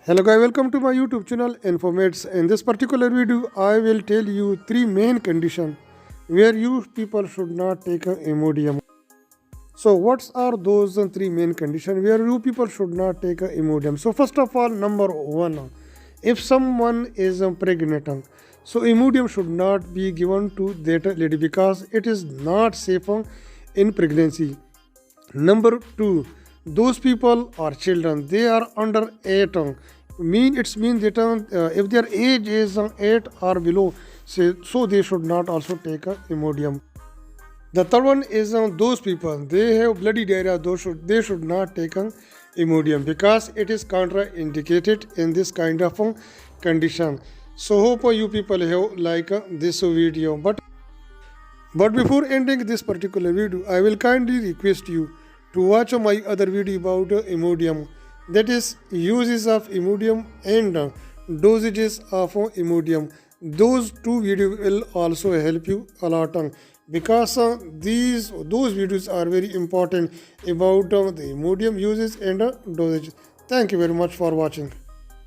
Hello guys, welcome to my YouTube channel Informates. In this particular video, I will tell you three main conditions where you people should not take a Imodium. So what are those three main conditions where you people should not take a Imodium? So first of all, number one, if someone is pregnant, so Imodium should not be given to that lady because it is not safe in pregnancy. Number two, those people are children, they are under 8. It's mean that if their age is 8 or below, so they should not also take a Imodium. The third one is those people, they have bloody diarrhea, they should not take an Imodium because it is contraindicated in this kind of condition. So hope you people have like this video. But before ending this particular video, I will kindly request you to watch my other video about Imodium, that is uses of Imodium and dosages of Imodium. Those two videos will also help you a lot because those videos are very important about the Imodium uses and dosage. Thank you very much for watching.